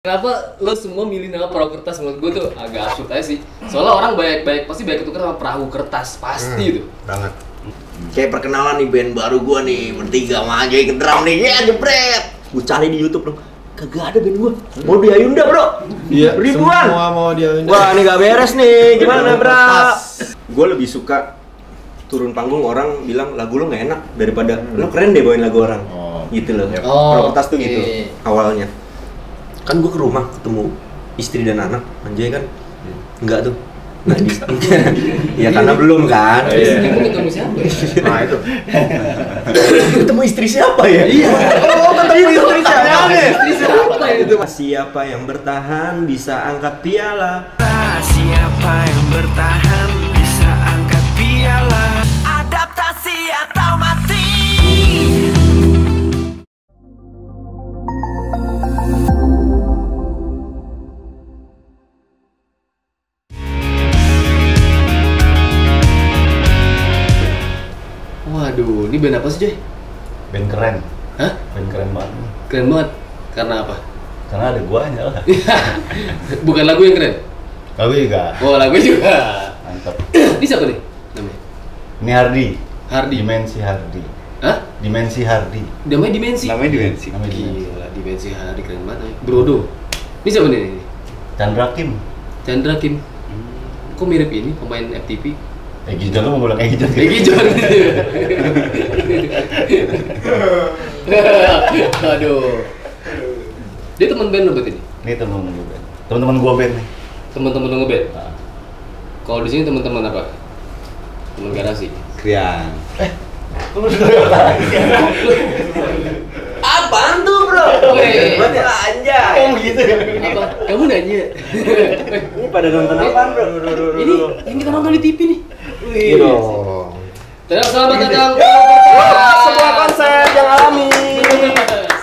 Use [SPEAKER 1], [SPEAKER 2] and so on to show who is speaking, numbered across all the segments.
[SPEAKER 1] Kenapa lo semua milih nama perahu kertas? Menurut gue tuh agak absurd aja sih. Soalnya orang pasti banyak ketukar sama perahu kertas, pasti itu.
[SPEAKER 2] Banget. Kayak perkenalan nih band baru gua nih, bertiga sama Ajay ke drum nih, ya jebret. Gua cari di YouTube dong. Kagak ada band gua. Mau di Ayunda, Bro.
[SPEAKER 3] Iya,
[SPEAKER 2] ribuan.
[SPEAKER 3] Semua mau di Ayunda.
[SPEAKER 2] Wah, ini gak beres nih. Gimana, Bro? Gua lebih suka turun panggung orang bilang lagu lo nggak enak daripada lo keren deh bawain lagu orang. Gitu loh. Perahu kertas tuh gitu awalnya. Kan gue ke rumah ketemu istri dan anak, Anjay kan enggak tuh. Nah, ya karena belum kan.
[SPEAKER 1] Ketemu siapa ya?
[SPEAKER 2] Nah itu. Ketemu istri siapa ya? Iya. Oh, ketemu istri siapa?
[SPEAKER 1] Istri siapa ya?
[SPEAKER 2] Itu siapa yang bertahan bisa angkat piala?
[SPEAKER 4] Siapa yang bertahan bisa angkat piala? Adaptasi atau mati?
[SPEAKER 1] Waduh, ini band apa sih, Joy?
[SPEAKER 3] Band keren.
[SPEAKER 1] Hah?
[SPEAKER 3] Band keren banget.
[SPEAKER 1] Keren banget. Karena apa?
[SPEAKER 3] Karena ada guanya lah.
[SPEAKER 1] Bukan lagu yang keren?
[SPEAKER 3] Lagu juga.
[SPEAKER 1] Oh, lagu juga.
[SPEAKER 3] Mantap.
[SPEAKER 1] Ini siapa nih namanya?
[SPEAKER 3] Ini Hardi.
[SPEAKER 1] Hardi.
[SPEAKER 3] Dimensi Hardi.
[SPEAKER 1] Hah?
[SPEAKER 3] Dimensi Hardi.
[SPEAKER 1] Namanya Dimensi?
[SPEAKER 3] Namanya Dimensi.
[SPEAKER 1] Gila, Dimensi Hardi keren banget. Brodo. Ini siapa nih?
[SPEAKER 3] Chandra Kim.
[SPEAKER 1] Chandra Kim. Kok mirip ini pemain FTP?
[SPEAKER 3] Egi John, lu mau bilang Egi John?
[SPEAKER 1] Egi John. Aduh. Dia teman band lo berarti ini?
[SPEAKER 3] Ini temen gue band. Temen-temen gue band nih.
[SPEAKER 1] Teman-teman lo ngeband?
[SPEAKER 3] Nah,
[SPEAKER 1] Kalau di sini teman-teman apa? Teman garasi.
[SPEAKER 3] Krian.
[SPEAKER 2] Apaan tuh, Bro?
[SPEAKER 1] Weh.
[SPEAKER 2] Anjay.
[SPEAKER 3] Oh gitu ya?
[SPEAKER 1] Apa? Kamu nanya?
[SPEAKER 2] Ini pada nonton apaan, Bro?
[SPEAKER 1] Ini kita nonton di TV nih.
[SPEAKER 2] Wih.
[SPEAKER 1] Selamat datang.
[SPEAKER 2] Sebuah konsep yang alami.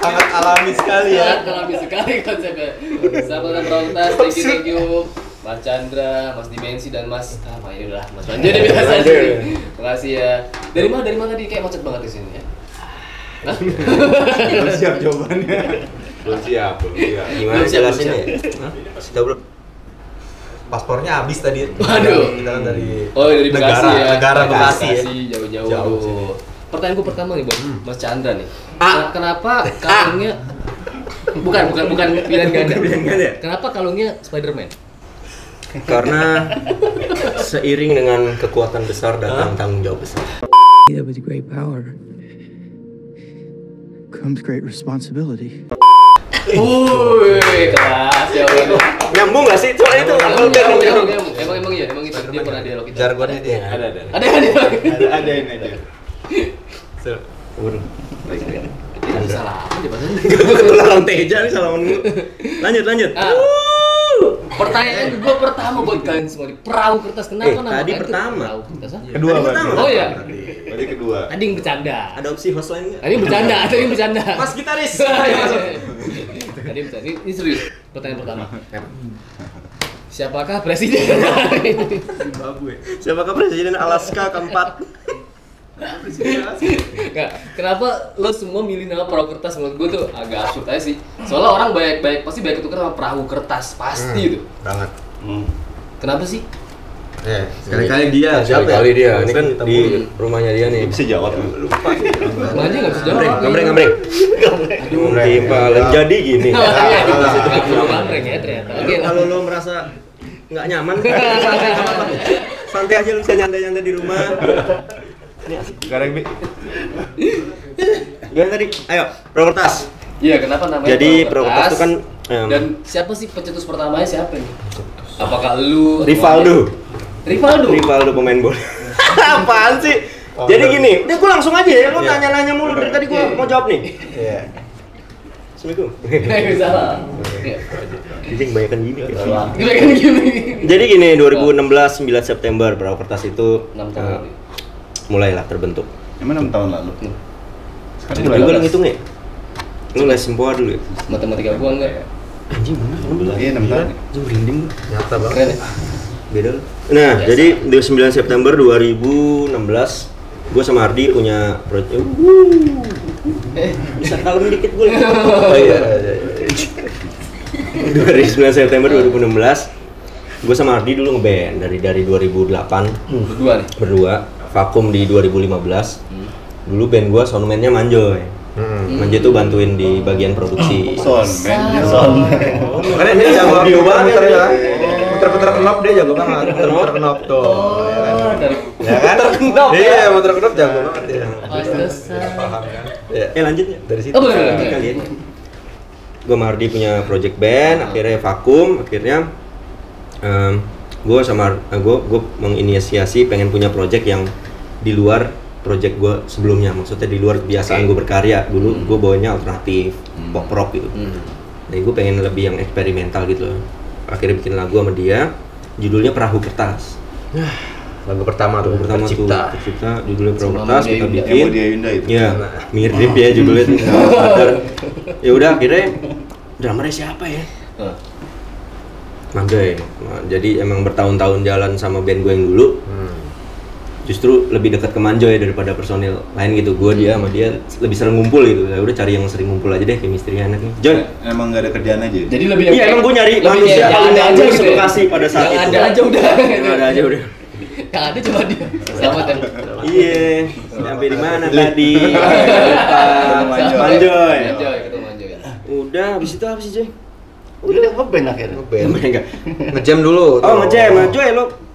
[SPEAKER 3] Sangat alami sekali ya.
[SPEAKER 1] Sangat alami sekali konsepnya. Selamat datang Perahu Kertas. Thank you. Mas Chandra, Mas Dimensi dan Mas ini udah Mas Banjo deh biasa aja. Makasih ya. Dari mana tadi kayak macet banget di sini ya? Hah?
[SPEAKER 3] Belum siap jawabannya.
[SPEAKER 5] Belum siap.
[SPEAKER 2] Gimana jelasin ya? Kasih tau, Bro.
[SPEAKER 3] Paspornya habis tadi.
[SPEAKER 1] Waduh.
[SPEAKER 3] Kita kan dari
[SPEAKER 1] Dari Bekasi ya.
[SPEAKER 3] Negara Bekasi ya.
[SPEAKER 1] Jauh-jauh.
[SPEAKER 3] Jauh sih.
[SPEAKER 1] Pertanyaanku pertama nih buat Mas Chandra nih. Kenapa kalungnya bukan pilihan ganda. Kenapa kalungnya Spider-Man?
[SPEAKER 2] Karena seiring dengan kekuatan besar datang tanggung jawab besar.
[SPEAKER 6] With great power comes great responsibility.
[SPEAKER 1] Kelas ya.
[SPEAKER 2] Nyambung gak sih? Soalnya itu
[SPEAKER 1] Emang iya, emang itu dia pernah dialog itu.
[SPEAKER 3] jargonnya dia.
[SPEAKER 1] Ada.
[SPEAKER 3] Ada ini aja.
[SPEAKER 1] Salah aja bahasanya.
[SPEAKER 2] Larang Teja nih salah menu. Lanjut.
[SPEAKER 1] Pertanyaan gue pertama buat kalian semua nih. Perahu kertas kenapa nama
[SPEAKER 2] tadi
[SPEAKER 1] kalian tuh
[SPEAKER 2] pertama.
[SPEAKER 1] Perahu kertas?
[SPEAKER 3] Kedua berarti.
[SPEAKER 1] Oh iya.
[SPEAKER 5] Berarti kedua.
[SPEAKER 1] Tadi yang bercanda.
[SPEAKER 2] Ada opsi host lain nggak?
[SPEAKER 1] Tadi yang bercanda.
[SPEAKER 2] Mas gitaris.
[SPEAKER 1] Tadi bercanda. Ini serius. Pertanyaan pertama. Siapakah presiden?
[SPEAKER 2] Siapakah presiden Alaska keempat?
[SPEAKER 1] Nggak, kenapa lo semua milih nama perahu kertas? Menurut gue tuh agak absurd aja sih. Soalnya orang pasti banyak ketukar sama perahu kertas, pasti itu.
[SPEAKER 3] Banget.
[SPEAKER 1] Kenapa sih?
[SPEAKER 3] Sekali-kali dia.
[SPEAKER 2] Sekali dia. Ini kan di rumahnya dia nih.
[SPEAKER 3] Bisa jawab lupa.
[SPEAKER 1] Mana aja nggak bisa jawab.
[SPEAKER 2] Gambreng. Aduh, timpalan. Jadi gini.
[SPEAKER 1] Gambreng ya ternyata. Oke,
[SPEAKER 2] Kalau lo merasa nggak nyaman, santai aja, lo bisa nyantai-nyantai di rumah. Ini asik.
[SPEAKER 3] Sekarang Bi.
[SPEAKER 2] Gimana tadi? Ayo, perahu kertas.
[SPEAKER 1] Iya, kenapa namanya?
[SPEAKER 2] Jadi perahu kertas itu kan
[SPEAKER 1] dan siapa sih pencetus pertamanya siapa nih? Apakah lu?
[SPEAKER 2] Rivaldo pemain bola. Apaan sih? Jadi gini, udah gue langsung aja ya, lo nanya-nanya mulu dari tadi gue mau jawab nih.
[SPEAKER 3] Iya.
[SPEAKER 2] Assalamualaikum.
[SPEAKER 1] Salah.
[SPEAKER 2] Jadi kebanyakan gini.
[SPEAKER 1] Gila kan gini.
[SPEAKER 2] Jadi gini, 2016 9 September perahu kertas itu
[SPEAKER 1] 6 tahun.
[SPEAKER 2] mulailah terbentuk.
[SPEAKER 3] Emang 6 tahun lalu. Sekarang
[SPEAKER 2] Juga lo ngitung ya? Lo les sempoa dulu ya?
[SPEAKER 1] Matematika gua enggak.
[SPEAKER 2] Anjing mana?
[SPEAKER 3] Iya 6 tahun.
[SPEAKER 2] Anjing merinding lu. Nyata banget.
[SPEAKER 1] Keren ya?
[SPEAKER 2] Beda lu. Nah, jadi 9 September 2016 gue sama Ardi punya proyek. Bisa kalem dikit gue. Oh iya. 9 September 2016 gue sama Ardi dulu ngeband dari 2008 berdua vakum di 2015. Dulu band gue soundman-nya Manjoy. Manjoy tuh bantuin di bagian produksi.
[SPEAKER 3] Soundman.
[SPEAKER 2] Karena dia jago audio banget ya.
[SPEAKER 3] Muter-muter knop dia jago banget. Muter knop tuh. Ya kan?
[SPEAKER 2] Terkendop.
[SPEAKER 3] Iya, muter knop jago banget ya.
[SPEAKER 1] Paham
[SPEAKER 3] kan?
[SPEAKER 2] Lanjut ya
[SPEAKER 3] Dari situ.
[SPEAKER 1] Oh, boleh.
[SPEAKER 2] kalian. Gue sama Ardi punya project band, akhirnya vakum, akhirnya gue menginisiasi pengen punya project yang di luar project gue sebelumnya, maksudnya di luar kebiasaan gue berkarya. Dulu gue bawanya alternatif, pop rock gitu. Dan gue pengen lebih yang eksperimental gitu loh. Akhirnya bikin lagu sama dia, judulnya Perahu Kertas.
[SPEAKER 3] Lagu pertama tuh,
[SPEAKER 2] tercipta, judulnya Perahu Kertas, kita bikin.
[SPEAKER 5] Emo dia Yunda itu.
[SPEAKER 2] Ya, mirip ya judulnya tuh. Ya udah, akhirnya drummernya siapa ya? Manjoy. Jadi emang bertahun-tahun jalan sama band gue yang dulu. Justru lebih dekat ke Manjoy daripada personil lain gitu. Gue dia sama dia lebih sering ngumpul gitu. Ya udah cari yang sering ngumpul aja deh, chemistry-nya enak nih. Joy.
[SPEAKER 5] Emang gak ada kerjaan aja.
[SPEAKER 1] Jadi lebih
[SPEAKER 2] Iya, emang gue nyari manusia paling ada aja Bekasi pada saat itu.
[SPEAKER 1] Yang ada aja udah.
[SPEAKER 2] Yang ada aja udah.
[SPEAKER 1] Yang ada cuma dia. Selamat ya.
[SPEAKER 2] Iya. Sampai di mana tadi? Manjoy.
[SPEAKER 1] Manjoy, ketemu Manjoy.
[SPEAKER 2] Udah, habis itu apa sih, Joy?
[SPEAKER 5] Udah ngeband akhirnya.
[SPEAKER 3] Ngejam dulu.
[SPEAKER 2] Oh, ngejam. Joy lo.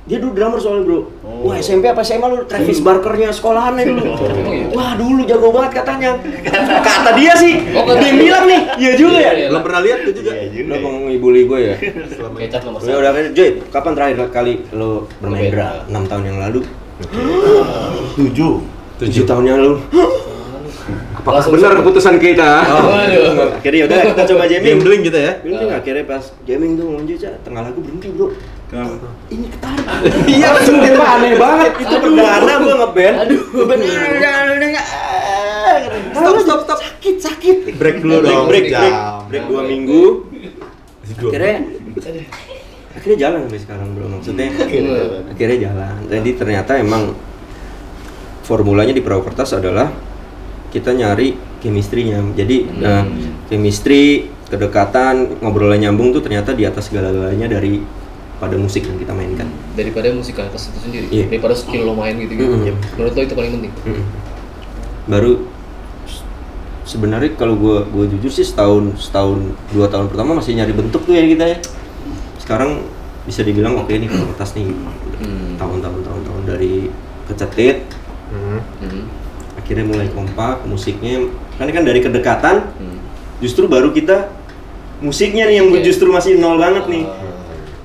[SPEAKER 2] Dia dulu drummer soalnya, Bro. Wah, SMP apa SMA lu Travis Barker-nya sekolahannya dulu. Wah, dulu jago banget katanya. Kata dia sih. Dia yang bilang nih. Iya juga ya.
[SPEAKER 3] Belum pernah lihat tuh juga.
[SPEAKER 2] Lo mau ngibuli gue ya?
[SPEAKER 1] Kecap nomor
[SPEAKER 2] Ya udah, Joy, kapan terakhir kali lo bermain drum? 6 tahun yang lalu. 7 tahun yang lalu. Apakah benar keputusan kita?
[SPEAKER 1] Waduh.
[SPEAKER 2] Akhirnya udah kita coba jamming.
[SPEAKER 3] Gambling gitu ya.
[SPEAKER 2] Gambling akhirnya pas jamming tuh lanjut aja tengah lagu berhenti, Bro.
[SPEAKER 5] Kenapa?
[SPEAKER 2] Ini ketarik. Iya, sumpah aneh banget. Itu perdana gua ngeband. Ngeband. Stop. Sakit.
[SPEAKER 3] Break dulu dong.
[SPEAKER 2] Break 2 minggu. Akhirnya jalan sampai sekarang, Bro. Maksudnya akhirnya jalan. Jadi ternyata emang formulanya di Perahu Kertas adalah kita nyari chemistry-nya. Jadi chemistry, kedekatan, ngobrolnya nyambung tuh ternyata di atas segala-galanya pada musik yang kita mainkan.
[SPEAKER 1] Daripada musikalitas itu sendiri.
[SPEAKER 2] Iya.
[SPEAKER 1] Daripada skill lo main gitu. Menurut lo itu paling penting.
[SPEAKER 2] Baru sebenarnya kalau gue jujur sih setahun 2 tahun pertama masih nyari bentuk tuh ya kita ya. Sekarang bisa dibilang oke nih Perahu Kertas nih. Tahun dari kecetit. Akhirnya mulai kompak musiknya kan dari kedekatan justru baru kita musiknya nih yang justru masih nol banget nih.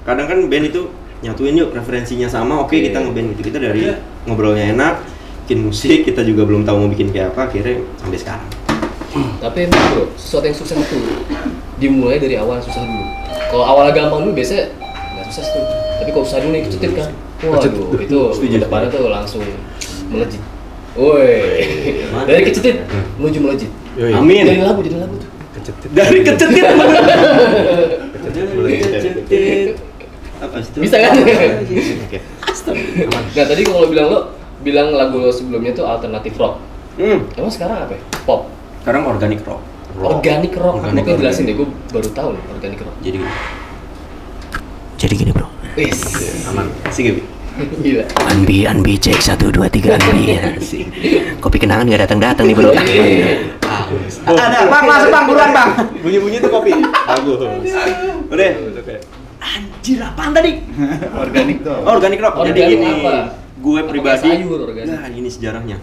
[SPEAKER 2] Kadang kan band itu nyatuin yuk referensinya sama, oke kita ngeband gitu, kita dari ngobrolnya enak, bikin musik, kita juga belum tahu mau bikin kayak apa, akhirnya sampai sekarang.
[SPEAKER 1] Tapi emang bro, sesuatu yang sukses itu dimulai dari awal susah dulu. Kalau awalnya gampang dulu biasanya nggak sukses tuh, tapi kalau susah dulu nih kecetit kan, waduh itu depannya tuh langsung melejit. Woi, dari kecetit menuju melejit.
[SPEAKER 2] Amin.
[SPEAKER 1] Jadi lagu tuh.
[SPEAKER 2] Dari kecetit kecetit. Apa sih itu?
[SPEAKER 1] Bisa kan? Nah tadi kalau lo bilang lagu lo sebelumnya tuh alternatif rock. Emang sekarang apa ya? Pop.
[SPEAKER 2] Sekarang organic rock.
[SPEAKER 1] Organic rock. Mungkin jelasin deh, gue baru tahu nih organic rock.
[SPEAKER 2] Jadi gini bro.
[SPEAKER 1] Wis.
[SPEAKER 2] Aman. Sih Gabi.
[SPEAKER 1] Gila.
[SPEAKER 7] Anbi cek 1 2 3 Anbi. Kopi kenangan nggak datang nih bro.
[SPEAKER 2] Ada, Bang, masuk Bang, buruan Bang.
[SPEAKER 3] Bunyi-bunyi tuh kopi. Bagus.
[SPEAKER 2] Udah. Anjir, apaan tadi?
[SPEAKER 5] Organik tuh.
[SPEAKER 2] Organic rock. Jadi
[SPEAKER 1] Organik
[SPEAKER 2] gini,
[SPEAKER 1] apa?
[SPEAKER 2] gue pribadi.
[SPEAKER 1] Sayur organik.
[SPEAKER 2] Nah, ini sejarahnya.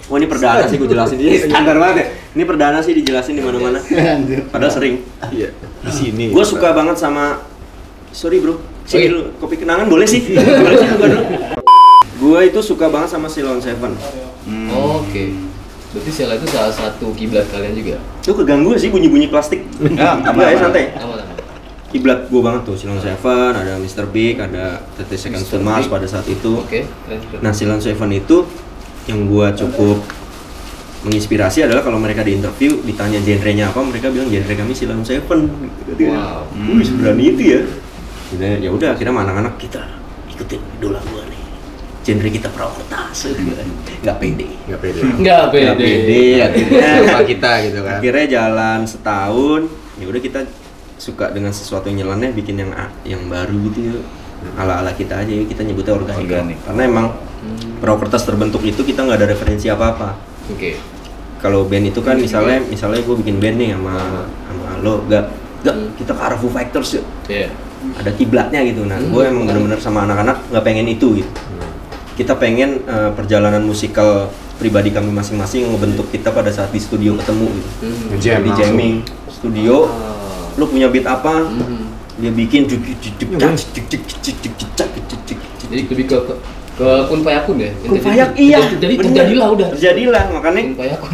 [SPEAKER 2] Oh ini perdana sih gue jelasin dia standar banget ya. Ini perdana sih dijelasin di mana-mana. Padahal sering.
[SPEAKER 3] Iya. Di sini.
[SPEAKER 2] Gue suka banget sama. Sorry bro. Sini dulu. Kopi kenangan boleh sih. Boleh sih buka dulu. Gue itu suka banget sama Ceylon Seven.
[SPEAKER 1] Oke. Berarti Sheila itu salah satu kiblat kalian juga.
[SPEAKER 2] Lu keganggu sih bunyi-bunyi plastik. Enggak ya santai.
[SPEAKER 1] Aman.
[SPEAKER 2] Kiblat gue banget tuh Ceylon Seven, ada Mr. Big, ada 30 Seconds to Mars pada saat itu.
[SPEAKER 1] Oke.
[SPEAKER 2] Nah Ceylon Seven itu yang gue cukup menginspirasi adalah kalau mereka di interview ditanya genrenya apa, mereka bilang genre kami Ceylon Seven.
[SPEAKER 1] Wow.
[SPEAKER 2] Bisa berani itu ya. Ya udah akhirnya anak-anak kita ikutin idola gue nih. Genre kita Perahu Kertas. Nggak pede.
[SPEAKER 1] Nggak pede.
[SPEAKER 2] Akhirnya
[SPEAKER 3] Sama kita gitu kan.
[SPEAKER 2] akhirnya jalan setahun, ya udah kita suka dengan sesuatu yang nyeleneh, bikin yang baru gitu ya. Ala-ala kita aja, kita nyebutnya organik. Karena emang perahu kertas terbentuk itu kita nggak ada referensi apa-apa.
[SPEAKER 1] Oke.
[SPEAKER 2] Kalau band itu kan misalnya gue bikin band nih sama lo, gak kita ke arah Foo Fighters yuk.
[SPEAKER 1] Iya.
[SPEAKER 2] Ada kiblatnya gitu. Nah, gue emang bener-bener sama anak-anak nggak pengen itu gitu. Kita pengen perjalanan musikal pribadi kami masing-masing ngebentuk kita pada saat di studio ketemu gitu. Di jamming studio, lo punya beat apa? Dia bikin
[SPEAKER 1] jadi lebih ke kun fayakun ya.
[SPEAKER 2] Kun fayak, iya.
[SPEAKER 1] Jadi terjadilah udah.
[SPEAKER 2] Terjadilah, makanya
[SPEAKER 1] Kun fayakun.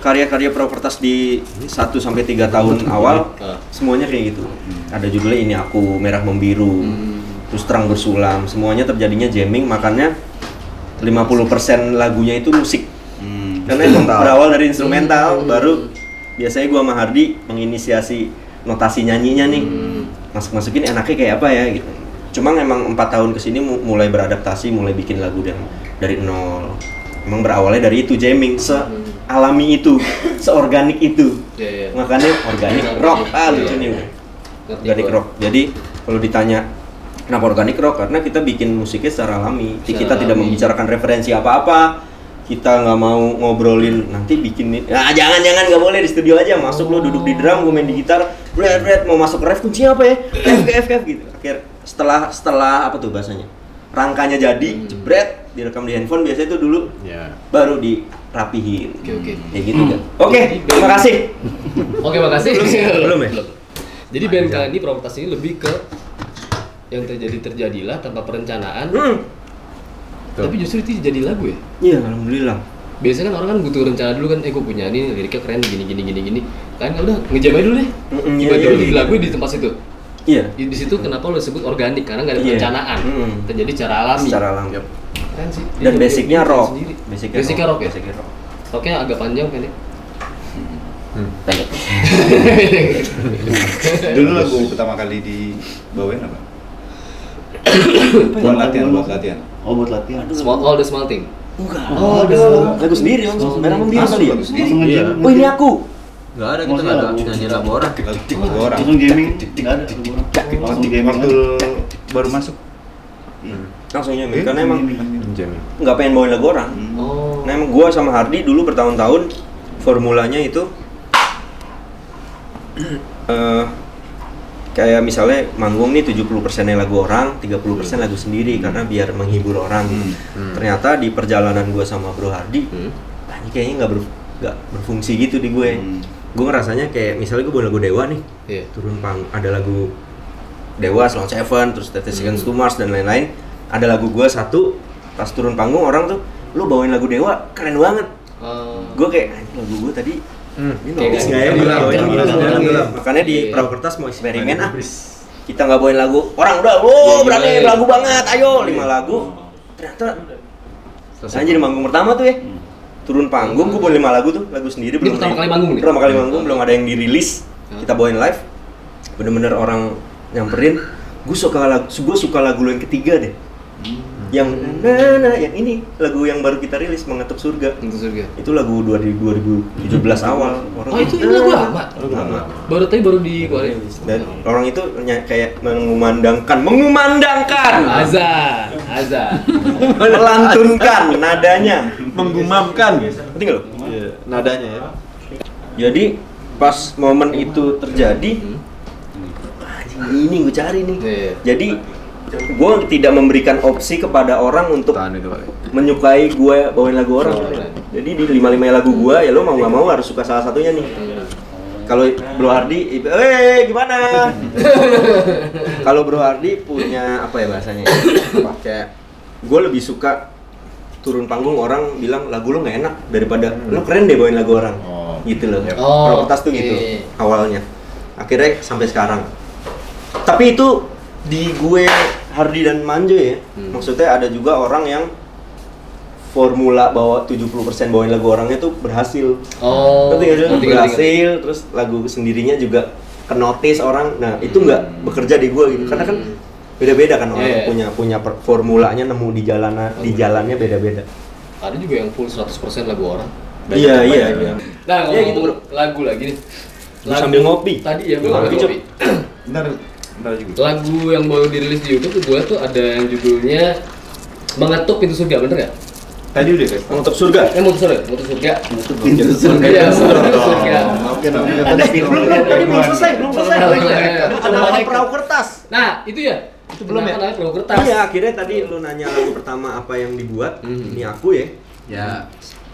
[SPEAKER 2] karya-karya perahu kertas di 1-3 tahun awal semuanya kayak gitu. Ada judulnya Ini Aku, Merah Membiru, terus Terang Bersulam, semuanya terjadinya jamming, makanya 50% lagunya itu musik. Karena emang berawal dari instrumental, baru biasanya gua sama Hardi menginisiasi notasi nyanyinya nih. Masukin enaknya kayak apa ya gitu. Cuma emang 4 tahun kesini mulai beradaptasi, mulai bikin lagu dari nol. Emang berawalnya dari itu, jamming, sealami itu, seorganik itu. Makanya organik rock, lucu nih. Organik rock. Jadi kalau ditanya kenapa organik rock, karena kita bikin musiknya secara alami. Kita tidak membicarakan referensi apa-apa. Kita nggak mau ngobrolin nanti bikin nih. Nah, jangan nggak boleh, di studio aja. Masuk lo duduk di drum, gue main di gitar, bret mau masuk ref, kuncinya apa ya? F gitu. Akhir setelah apa tuh bahasanya? Rangkanya jadi, jebret, direkam di handphone biasanya itu dulu. Baru dirapihin.
[SPEAKER 1] Oke.
[SPEAKER 2] Kayak gitu kan. Oke, terima kasih.
[SPEAKER 1] Oke, makasih.
[SPEAKER 2] Belum ya?
[SPEAKER 1] Jadi band kali ini perahu kertas ini lebih ke yang terjadilah tanpa perencanaan. Tapi justru itu jadi lagu ya?
[SPEAKER 2] Iya, alhamdulillah.
[SPEAKER 1] Biasanya kan orang kan butuh rencana dulu kan, gue punya ini liriknya keren gini. Kan udah ngejam aja dulu deh. Tiba-tiba di lagu di tempat situ.
[SPEAKER 2] Iya.
[SPEAKER 1] Di situ kenapa lo sebut organik? Karena nggak ada perencanaan. Terjadi secara alami.
[SPEAKER 2] Secara alami.
[SPEAKER 1] Keren sih.
[SPEAKER 2] Dan basicnya rock.
[SPEAKER 1] Basicnya rock ya? Rocknya agak panjang pendek.
[SPEAKER 2] Pendek.
[SPEAKER 5] Dulu lagu pertama kali dibawain apa? Buat latihan.
[SPEAKER 3] Oh, buat latihan.
[SPEAKER 1] All the Small Thing.
[SPEAKER 2] Enggak. Lagu sendiri langsung. Merah Membiru kali ya?
[SPEAKER 3] Iya.
[SPEAKER 2] Oh, Ini Aku.
[SPEAKER 8] Enggak ada, kita enggak ada nyanyi lagu orang.
[SPEAKER 5] Lagu orang.
[SPEAKER 3] Langsung jamming. Enggak ada lagu orang. Langsung jamming
[SPEAKER 5] Waktu baru masuk.
[SPEAKER 2] Langsung jamming. Karena emang
[SPEAKER 8] Jamming.
[SPEAKER 2] nggak pengen bawain lagu orang. Nah emang gue sama Hardi dulu bertahun-tahun formulanya itu kayak misalnya manggung nih 70%-nya lagu orang, 30% lagu sendiri karena biar menghibur orang. Ternyata di perjalanan gue sama Bro Hardi, ini kayaknya nggak berfungsi gitu di gue. Gue ngerasanya kayak misalnya gue bawa lagu Dewa nih, turun ada lagu Dewa, Sloan Seven, terus 30 Seconds to Mars dan lain-lain. Ada lagu gue satu, pas turun panggung orang tuh, lu bawain lagu Dewa, keren banget. Gue kayak, lagu gue tadi ini notice nggak ya? Makanya di perahu kertas mau eksperimen kita nggak bawain lagu orang, udah berani lagu banget, ayo 5 lagu. Ternyata anjir manggung pertama tuh ya, turun panggung gue bawain 5 lagu tuh, lagu sendiri.
[SPEAKER 1] Ini pertama kali manggung nih?
[SPEAKER 2] Pertama kali manggung, belum ada yang dirilis, kita bawain live. Bener-bener orang nyamperin, gue suka lagu lo yang ketiga deh. Yang yang ini lagu yang baru kita rilis, Mengetuk Surga. Itu lagu 2017 awal.
[SPEAKER 1] Itu lagu lama. Baru dikeluarin.
[SPEAKER 2] Dan orang itu kayak mengumandangkan
[SPEAKER 1] azan
[SPEAKER 2] melantunkan nadanya,
[SPEAKER 3] menggumamkan.
[SPEAKER 2] ngerti nggak lo?
[SPEAKER 3] Iya, nadanya ya.
[SPEAKER 2] Jadi pas momen itu terjadi, ini gue cari nih. Jadi gue tidak memberikan opsi kepada orang untuk menyukai gue bawain lagu orang. Jadi di 5 lagu gue, ya lo mau nggak mau harus suka salah satunya nih. Kalau Bro Hardi, gimana? Kalau Bro Hardi punya apa ya bahasanya? Kayak gue lebih suka turun panggung orang bilang lagu lo nggak enak daripada lo keren deh bawain lagu orang. Gitu loh. Perahu kertas tuh gitu awalnya. Akhirnya sampai sekarang. Tapi itu di gue, Hardi dan Manjo ya, maksudnya ada juga orang yang formula bahwa 70% bawain lagu orangnya tuh berhasil. Berhasil, terus lagu sendirinya juga kenotis orang. Nah itu nggak bekerja di gue gitu, karena kan beda-beda kan orang punya formulanya, nemu di jalannya beda-beda.
[SPEAKER 1] Ada juga yang full 100% lagu orang.
[SPEAKER 2] Iya.
[SPEAKER 1] Nah ngomong gitu, lagu lagi nih.
[SPEAKER 2] sambil ngopi.
[SPEAKER 1] Tadi ya, gue
[SPEAKER 2] Ngopi, Cok.
[SPEAKER 1] ngopi.
[SPEAKER 5] Bentar juga.
[SPEAKER 1] Lagu yang baru dirilis di YouTube tuh gue tuh ada yang judulnya Mengetuk Pintu Surga, bener nggak?
[SPEAKER 5] Tadi udah guys.
[SPEAKER 2] Untuk surga.
[SPEAKER 1] Mutu surga.
[SPEAKER 5] Pintu surga.
[SPEAKER 1] Iya, surga.
[SPEAKER 5] Oke.
[SPEAKER 2] Belum selesai. Ada lagu perahu kertas.
[SPEAKER 1] Nah, itu ya.
[SPEAKER 3] Itu belum ya?
[SPEAKER 1] Namanya perahu kertas.
[SPEAKER 2] Iya, akhirnya tadi lu nanya lagu pertama apa yang dibuat. Ini aku ya.
[SPEAKER 3] Ya,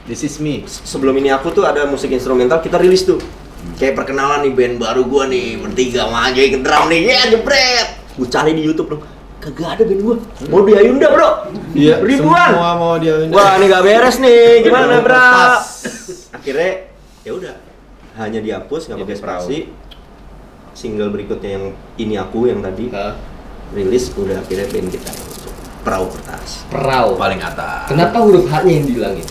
[SPEAKER 3] This Is Me.
[SPEAKER 2] Sebelum ini aku tuh ada musik instrumental kita rilis tuh. Kayak perkenalan nih band baru gua nih, bertiga maju ke drum nih. Ya, jebret. Gua cari di YouTube dong. Kagak ada band gua. Mau di Ayunda, Bro.
[SPEAKER 3] Iya,
[SPEAKER 2] Ribuan.
[SPEAKER 3] Semua mau dia.
[SPEAKER 2] Wah, ini gak beres nih. Gimana, Bro? Akhirnya ya udah. Hanya dihapus, enggak pakai spasi. Single berikutnya yang ini aku yang tadi rilis udah akhirnya band kita masuk Perahu Kertas.
[SPEAKER 1] Perahu.
[SPEAKER 3] Paling atas.
[SPEAKER 1] Kenapa huruf H-nya yang dihilangin?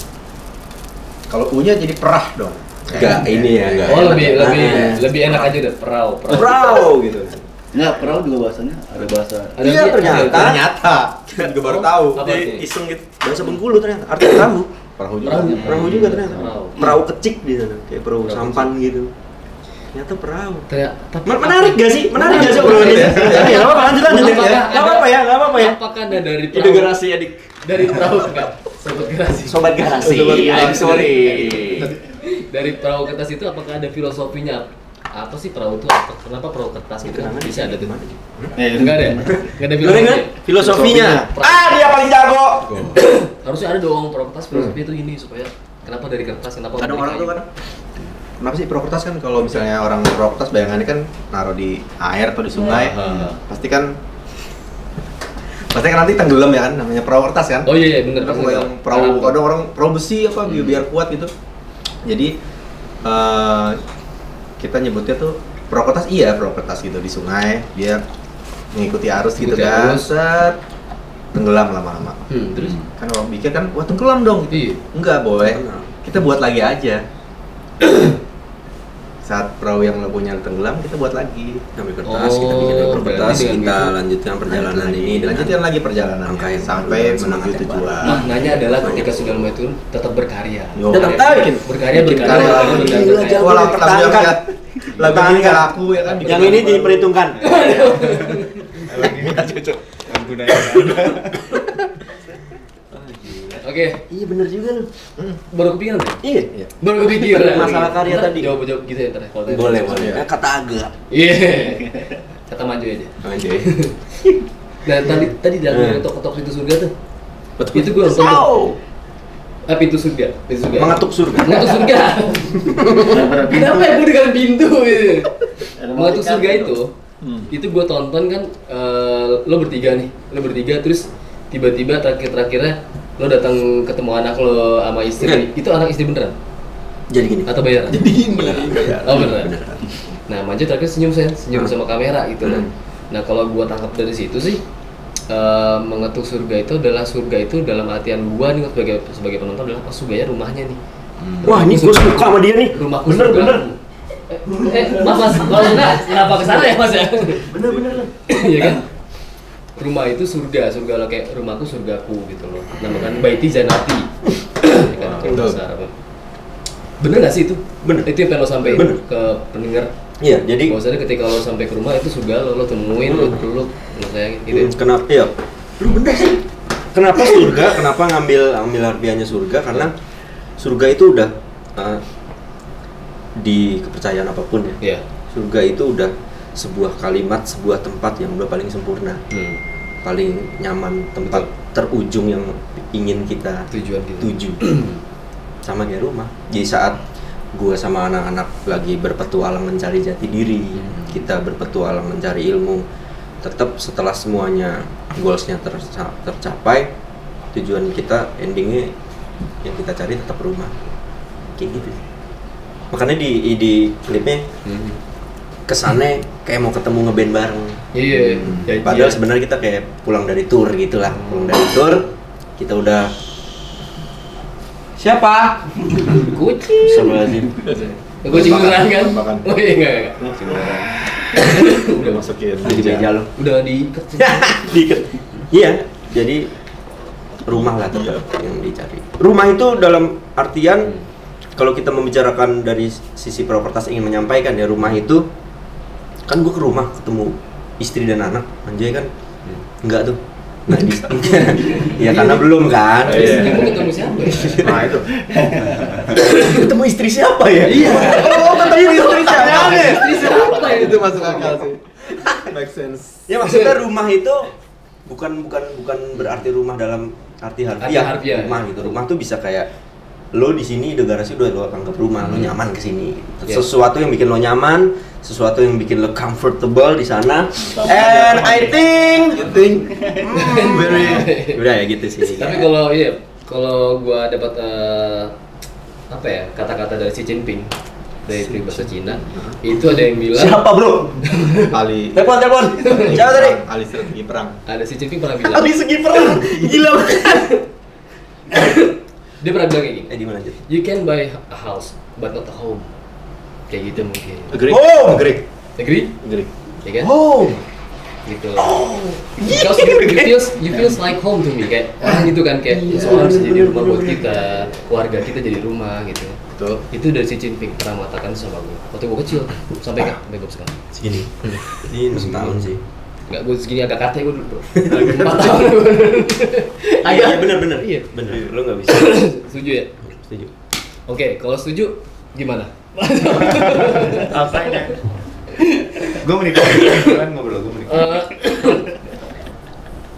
[SPEAKER 3] Kalau U-nya jadi perah dong.
[SPEAKER 2] Enggak, ini ya enggak.
[SPEAKER 1] Oh, lebih enak aja deh, perahu.
[SPEAKER 2] Perahu gitu.
[SPEAKER 9] Enggak, perahu juga bahasanya ada bahasa.
[SPEAKER 2] Iya, ternyata.
[SPEAKER 3] Kita juga baru tahu.
[SPEAKER 1] Apa
[SPEAKER 2] Di
[SPEAKER 1] sih?
[SPEAKER 2] iseng gitu. Bahasa Bengkulu ternyata. Artinya perahu.
[SPEAKER 3] Perahu juga.
[SPEAKER 2] Perahu juga ternyata.
[SPEAKER 1] Perahu.
[SPEAKER 2] Perahu kecik di sana, kayak perahu
[SPEAKER 1] Perahu
[SPEAKER 2] sampan gitu. Ternyata perahu.
[SPEAKER 1] Tapi
[SPEAKER 2] Menarik gak sih? Menarik gak sih obrolan ini? Tapi enggak apa-apa, lanjut. Enggak apa-apa ya, enggak apa-apa ya.
[SPEAKER 1] Apakah ada dari
[SPEAKER 2] Ide garasi adik.
[SPEAKER 1] Dari perahu enggak? Sobat garasi.
[SPEAKER 2] Sobat garasi. I'm sorry.
[SPEAKER 1] Dari perahu kertas itu apakah ada filosofinya? Apa sih perahu itu? Kenapa perahu kertas gitu? Bisa ada tuh. Enggak ada. Enggak ada
[SPEAKER 2] Filosofinya. Dia paling jago.
[SPEAKER 1] Harusnya ada dong perahu kertas filosofi itu ini supaya kenapa dari kertas, kenapa
[SPEAKER 3] Kadang
[SPEAKER 1] dari
[SPEAKER 3] orang
[SPEAKER 1] kayu?
[SPEAKER 3] tuh kan kenapa sih perahu kertas kan kalau misalnya orang perahu kertas bayangannya kan naruh di air atau di sungai pasti kan nanti tenggelam ya kan namanya perahu kertas kan.
[SPEAKER 1] Oh iya benar.
[SPEAKER 3] Kalau yang perahu kadang orang perahu besi apa biar kuat gitu. Jadi kita nyebutnya tuh perahu kertas perahu kertas gitu di sungai dia mengikuti arus gitu
[SPEAKER 1] Ikuti
[SPEAKER 3] kan.
[SPEAKER 1] arus.
[SPEAKER 3] Set, tenggelam lama-lama.
[SPEAKER 1] Terus
[SPEAKER 3] Kan orang pikir kan wah tenggelam dong.
[SPEAKER 1] iya.
[SPEAKER 3] Enggak, Boy. Kita buat lagi aja. Saat perahu yang lo punya tenggelam, kita buat lagi.
[SPEAKER 2] Ambil kertas, kita bikin ambil kertas,
[SPEAKER 1] berarti dengan
[SPEAKER 2] kita
[SPEAKER 1] gitu.
[SPEAKER 2] lanjutkan perjalanan ini dengan
[SPEAKER 3] Lanjutin lagi perjalanan
[SPEAKER 2] angka yang
[SPEAKER 3] sampai
[SPEAKER 2] baru,
[SPEAKER 3] menuju
[SPEAKER 2] semangat yang
[SPEAKER 3] tujuan.
[SPEAKER 1] Maknanya adalah ketika sudah mulai turun tetap berkarya.
[SPEAKER 3] Yo.
[SPEAKER 2] Tetap tahu bikin.
[SPEAKER 1] Berkarya.
[SPEAKER 2] Gila, jauh.
[SPEAKER 3] Wah, lagu
[SPEAKER 2] Pertahankan.
[SPEAKER 3] lagu ini nggak laku ya kan?
[SPEAKER 2] Yang ini diperhitungkan.
[SPEAKER 1] Oke,
[SPEAKER 2] Iya bener juga lu.
[SPEAKER 1] baru kepikiran nggak?
[SPEAKER 2] Iya.
[SPEAKER 1] Baru kepikiran.
[SPEAKER 2] Masalah karya
[SPEAKER 1] Ntar
[SPEAKER 2] tadi.
[SPEAKER 1] Jawab gitu ya ntar. kalau tadi.
[SPEAKER 2] Boleh. Kata agak.
[SPEAKER 1] Iya. Kata maju aja.
[SPEAKER 2] Anjay.
[SPEAKER 1] Nah tadi dari ketok pintu surga tuh. Itu gue nonton. Pintu surga.
[SPEAKER 2] Mengetuk surga.
[SPEAKER 1] Mengetuk surga. Kenapa ya gue dengan pintu gitu? Mengetuk surga itu gue tonton kan lo bertiga terus tiba-tiba terakhirnya lo datang ketemu anak lo sama istri. Itu anak istri beneran?
[SPEAKER 2] Jadi gini.
[SPEAKER 1] Atau bayaran?
[SPEAKER 3] beneran.
[SPEAKER 1] Oh beneran. Nah Manja terakhir senyum sama kamera gitu kan. Nah kalau gue tangkap dari situ sih mengetuk surga itu dalam artian gue nih sebagai penonton adalah pas surganya rumahnya nih.
[SPEAKER 2] Wah ini gue suka sama dia nih.
[SPEAKER 1] Rumahku
[SPEAKER 2] Bener.
[SPEAKER 1] Mas, kalau enggak kenapa kesana ya mas ya?
[SPEAKER 2] Bener.
[SPEAKER 1] Iya kan? Rumah itu surga lo kayak rumahku surgaku gitu loh. Namakan Baiti Zanati. Ya kan? Bahasa Arab. Bener nggak sih itu?
[SPEAKER 2] Bener.
[SPEAKER 1] Itu yang pengen lo sampein ke pendengar.
[SPEAKER 2] Iya, jadi
[SPEAKER 1] bahwasanya ketika lo sampai ke rumah itu surga lo temuin lo sayangin gitu.
[SPEAKER 2] Kenapa ya? Lu bener sih. Kenapa surga? Kenapa ngambil harfiahnya surga? Karena surga itu udah di kepercayaan apapun ya.
[SPEAKER 1] Iya.
[SPEAKER 2] Surga itu udah sebuah kalimat, sebuah tempat yang udah paling sempurna. Paling nyaman, tempat terujung yang ingin kita tuju. Sama kayak rumah. Jadi saat gua sama anak-anak lagi berpetualang mencari jati diri, kita berpetualang mencari ilmu, tetap setelah semuanya goalsnya tercapai, tujuan kita endingnya yang kita cari tetap rumah, kayak gitu. Makanya di klipnya kesannya kayak mau ketemu ngeband bareng.
[SPEAKER 1] Iya.
[SPEAKER 2] Padahal sebenarnya kita kayak pulang dari tour gitulah, kita udah siapa?
[SPEAKER 1] Kucing.
[SPEAKER 2] Astagfirullahaladzim.
[SPEAKER 1] Kucing beneran kan? Oh iya enggak.
[SPEAKER 3] Udah masukin
[SPEAKER 2] Di meja lo.
[SPEAKER 1] Udah diikat.
[SPEAKER 2] Diikat. Iya, jadi rumah lah tetap yang dicari. Rumah itu dalam artian kalau kita membicarakan dari sisi Propertas ingin menyampaikan ya, rumah itu kan gue ke rumah ketemu istri dan anak, anjay kan enggak tuh. Nah, ya karena belum kan.
[SPEAKER 1] Ketemu siapa ya?
[SPEAKER 3] Nah itu.
[SPEAKER 2] Ketemu istri siapa ya?
[SPEAKER 3] Iya. Oh, katanya istri siapa?
[SPEAKER 1] Istri siapa ya?
[SPEAKER 3] Itu masuk akal sih. Make sense.
[SPEAKER 2] Ya maksudnya rumah itu bukan berarti rumah dalam arti harfiah. Rumah gitu. Rumah tuh bisa kayak lo di sini di garasi udah lo anggap rumah, lo nyaman kesini. Sesuatu yang bikin lo nyaman, sesuatu yang bikin lo comfortable di sana. And I think very udah ya gitu sih.
[SPEAKER 1] Tapi kalau gua dapat apa ya, kata-kata dari Xi Jinping dari peribahasa Cina, itu ada yang bilang
[SPEAKER 2] siapa bro?
[SPEAKER 3] Ali.
[SPEAKER 2] Telepon. Siapa tadi?
[SPEAKER 3] Ali strategi perang.
[SPEAKER 1] Ada Xi Jinping pernah bilang.
[SPEAKER 2] Ali segi perang. Gila banget.
[SPEAKER 1] Dia pernah bilang kayak gini.
[SPEAKER 2] Gimana aja?
[SPEAKER 1] You can buy a house but not a home. Kayak gitu mungkin.
[SPEAKER 3] Agree.
[SPEAKER 2] Oh,
[SPEAKER 1] Agree?
[SPEAKER 3] Agree.
[SPEAKER 1] Ya kan?
[SPEAKER 2] Oh.
[SPEAKER 1] Gitu. Because you feels like home to me, kayak gitu kan, kayak semua harus jadi rumah buat kita, keluarga kita jadi rumah gitu.
[SPEAKER 3] Betul.
[SPEAKER 1] Itu dari Xi Jinping pernah mengatakan sama gue waktu gue kecil sampai gue sekarang.
[SPEAKER 2] Segini. Ini setahun sih.
[SPEAKER 1] Enggak, gue segini agak kate gue dulu bro. 4 tahun gue.
[SPEAKER 2] Iya benar.
[SPEAKER 1] Iya.
[SPEAKER 2] Benar. Lo nggak bisa.
[SPEAKER 1] Setuju ya?
[SPEAKER 2] Setuju.
[SPEAKER 1] Oke, kalau setuju gimana?
[SPEAKER 5] Apa ini? Gue menikah. Kalian ngobrol, gue menikah.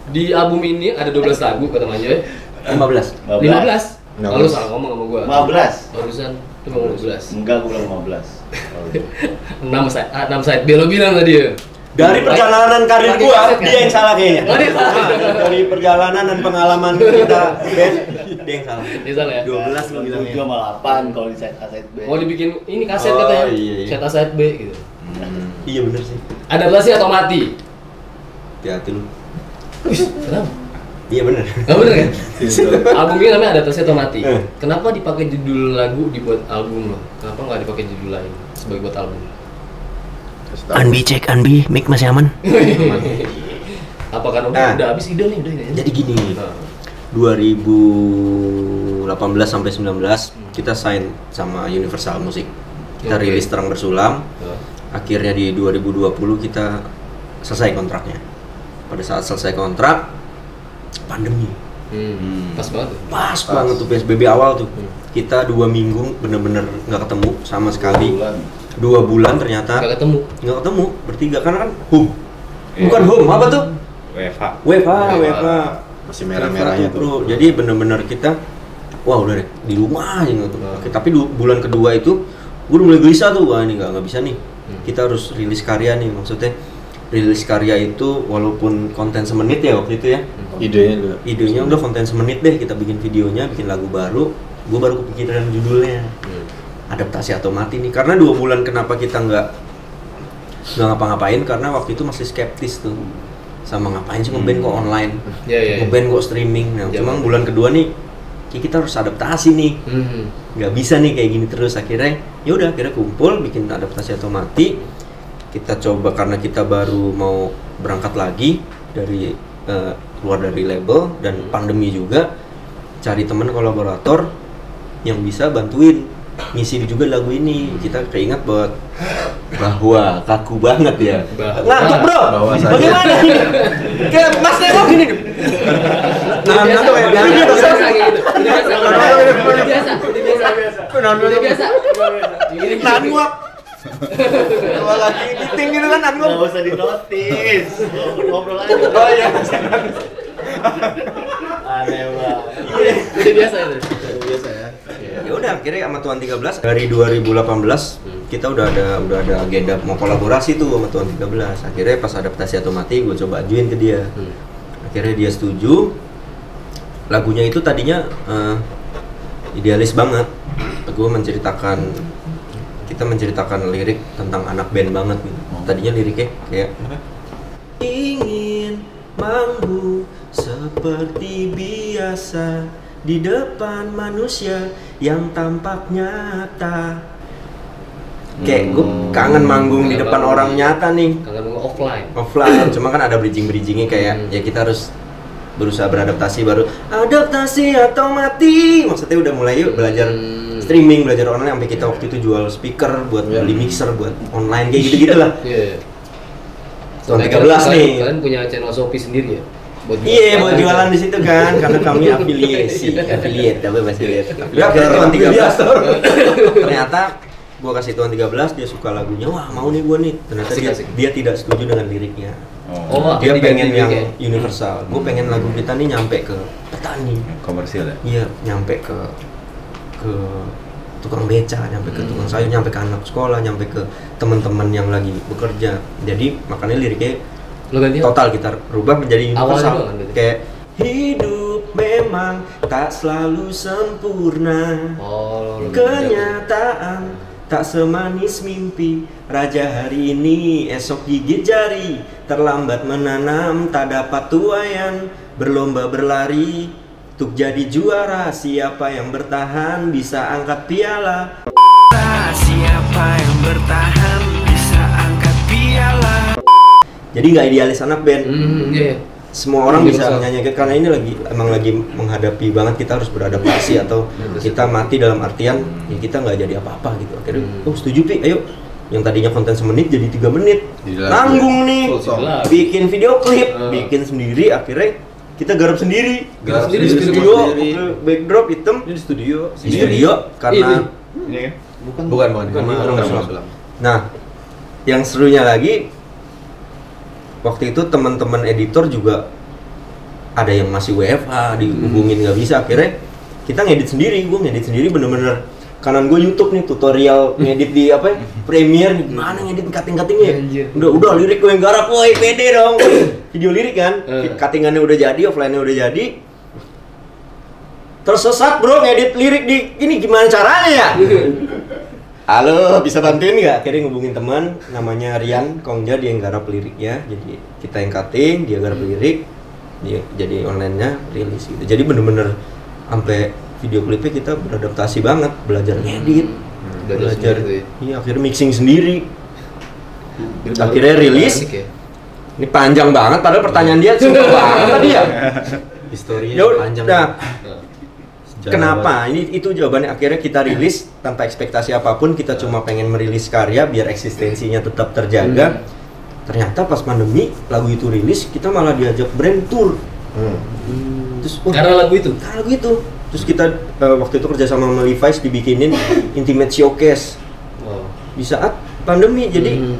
[SPEAKER 1] Di album ini ada 12 lagu kata Manjoy.
[SPEAKER 2] 15.
[SPEAKER 1] 15. Lalu salah ngomong sama gua.
[SPEAKER 5] 15.
[SPEAKER 1] Barusan lu ngomong 12.
[SPEAKER 5] Enggak, gue bilang 15.
[SPEAKER 1] 6 side B lo bilang tadi ya.
[SPEAKER 2] Dari perjalanan karir
[SPEAKER 1] Pakai
[SPEAKER 2] gua,
[SPEAKER 1] kaset, kan?
[SPEAKER 2] dia yang salah kayaknya.
[SPEAKER 1] Oh, dia salah.
[SPEAKER 2] Dari perjalanan dan pengalaman kita band, dia yang salah.
[SPEAKER 1] Dia salah ya?
[SPEAKER 2] 12 lo bilangnya.
[SPEAKER 5] 7 sama 8 kalau di side A side B.
[SPEAKER 1] Mau dibikin ini kaset
[SPEAKER 2] Oh,
[SPEAKER 1] katanya.
[SPEAKER 2] iya.
[SPEAKER 1] Side A side B gitu.
[SPEAKER 2] Iya bener sih.
[SPEAKER 1] Adaptasi atau mati?
[SPEAKER 2] Hati-hati lu.
[SPEAKER 1] Kenapa?
[SPEAKER 2] Iya bener.
[SPEAKER 1] Enggak bener kan? Album ini namanya Adaptasi atau Mati.
[SPEAKER 2] Eh.
[SPEAKER 1] Kenapa dipakai judul lagu dibuat album lo? Kenapa nggak dipakai judul lain sebagai buat album?
[SPEAKER 7] Anbi cek Anbi, mic masih aman.
[SPEAKER 1] Apa karena udah habis ide nih, udah ini.
[SPEAKER 2] Jadi gini,
[SPEAKER 1] Nah.
[SPEAKER 2] 2018 sampai 19 kita sign sama Universal Music. Kita
[SPEAKER 1] Oke.
[SPEAKER 2] rilis Terang Bersulam.
[SPEAKER 1] Nah.
[SPEAKER 2] Akhirnya di 2020 kita selesai kontraknya. Pada saat selesai kontrak, pandemi.
[SPEAKER 1] Pas banget tuh.
[SPEAKER 2] Pas banget tuh PSBB awal tuh. Kita 2 minggu bener-bener nggak ketemu sama sekali. 2 bulan ternyata
[SPEAKER 1] Nggak ketemu.
[SPEAKER 2] bertiga karena kan home. Bukan home, apa tuh? WFH.
[SPEAKER 3] Masih merah-merahnya tuh.
[SPEAKER 2] Bro. Jadi bener-bener kita wah udah deh di rumah aja gitu. Oke, tapi bulan kedua itu gue udah mulai gelisah tuh, wah ini nggak bisa nih. Kita harus rilis karya nih, maksudnya rilis karya itu walaupun konten semenit ya waktu itu ya. Idenya udah konten semenit deh, kita bikin videonya, bikin lagu baru. Gue baru kepikiran judulnya. Adaptasi atau mati nih, karena 2 bulan kenapa kita nggak ngapa-ngapain, karena waktu itu masih skeptis tuh sama ngapain sih ngeband kok online, ngeband kok streaming. Nah, cuma bulan kedua nih kita harus adaptasi nih, nggak bisa nih kayak gini terus. Akhirnya akhirnya kumpul bikin adaptasi atau mati. Kita coba karena kita baru mau berangkat lagi dari keluar dari label dan pandemi juga, cari teman kolaborator yang bisa bantuin ngisi juga lagu ini. Kita keinget bahwa kaku banget ya. Ngantuk bro. Bagaimana ini? Kayak Mas Nemo gini. Ngantuk ya. Udah biasa. Nanguap. Kalau lagi meeting gitu kan nanguap.
[SPEAKER 5] Nggak usah dinotis. Ngobrol aja.
[SPEAKER 2] Oh iya.
[SPEAKER 5] Aneh banget.
[SPEAKER 1] Udah biasa itu.
[SPEAKER 5] Biasa ya.
[SPEAKER 2] Ya udah akhirnya sama Tuan 13 dari 2018 kita udah ada agenda mau kolaborasi tuh sama Tuan 13. Akhirnya pas adaptasi atau mati gue coba ajuin ke dia. Akhirnya dia setuju. Lagunya itu tadinya idealis banget. Kita menceritakan lirik tentang anak band banget gitu. Tadinya liriknya kayak ingin manggung seperti biasa di depan manusia yang tampak nyata. Kayak gue kangen manggung di depan orang nyata nih.
[SPEAKER 1] Kangen manggung
[SPEAKER 2] offline. Cuma kan ada bridging-bridgingnya kayak ya kita harus berusaha beradaptasi, baru adaptasi atau mati. Maksudnya udah mulai belajar streaming, belajar online sampai kita waktu itu jual speaker buat beli mixer buat online kayak gitu-gitu lah. Tahun 13 nih.
[SPEAKER 1] Kalian punya channel Shopee sendiri ya?
[SPEAKER 2] Iya, buat jualan di situ kan, karena kami affiliate, tapi masih lihat. Ya, tahun 13. Ternyata gua kasih tahun 13, dia suka lagunya, wah mau nih gua nih. Ternyata dia tidak setuju dengan liriknya. Dia pengen yang universal. Gua pengen lagu kita nih nyampe ke petani.
[SPEAKER 3] Komersial ya?
[SPEAKER 2] Iya, nyampe ke tukang beca, nyampe ke tukang sayur, nyampe ke anak sekolah, nyampe ke teman-teman yang lagi bekerja. Jadi makanya liriknya total kita rubah menjadi universal. Kayak hidup memang tak selalu sempurna. Kenyataan tak semanis mimpi. Raja hari ini, esok gigit jari. Terlambat menanam, tak dapat tuayan. Berlomba berlari, untuk jadi juara. Siapa yang bertahan bisa angkat piala.
[SPEAKER 4] Siapa yang bertahan bisa angkat piala.
[SPEAKER 2] Jadi nggak idealis anak band. Semua orang bisa menyanyikan karena ini lagi menghadapi banget, kita harus beradaptasi atau kita mati dalam artian ya kita nggak jadi apa-apa gitu. Akhirnya, setuju Pi, ayo. Yang tadinya konten semenit jadi 3 menit. Nanggung nih. Bikin video klip, bikin sendiri, akhirnya kita garap sendiri. Di studio, backdrop hitam. Di studio karena
[SPEAKER 3] ini kan? Bukan.
[SPEAKER 2] Nah, yang serunya lagi waktu itu teman-teman editor juga ada yang masih WFH, dihubungin nggak bisa, akhirnya kita ngedit sendiri. Gue ngedit sendiri bener-bener kanan gue YouTube nih, tutorial ngedit di Premiere nih, gimana ngedit cutting-cuttingnya. Udah lirik gue yang garap, woi pede dong. Video lirik kan, cuttingannya udah jadi, offline-nya udah jadi. Tersesat bro ngedit lirik di ini gimana caranya ya? Halo, bisa bantuin nggak? Akhirnya ngubungin teman, namanya Rian Kongja, dia yang garap liriknya. Jadi kita yang cutting, dia garap lirik, dia jadi online-nya rilis gitu. Jadi bener-bener sampai video klipnya kita beradaptasi banget, belajar ngedit, belajar, iya akhirnya mixing sendiri. Akhirnya rilis. Ini panjang banget, padahal pertanyaan dia simpel banget tadi ya. Historinya panjang. Nah, kenapa? Itu jawabannya. Akhirnya kita rilis tanpa ekspektasi apapun, kita cuma pengen merilis karya biar eksistensinya tetap terjaga. Ternyata pas pandemi lagu itu rilis, kita malah diajak brand tour. Terus,
[SPEAKER 1] karena lagu itu?
[SPEAKER 2] Karena lagu itu. Terus kita waktu itu kerja sama Levi's dibikinin intimate showcase di saat pandemi. Jadi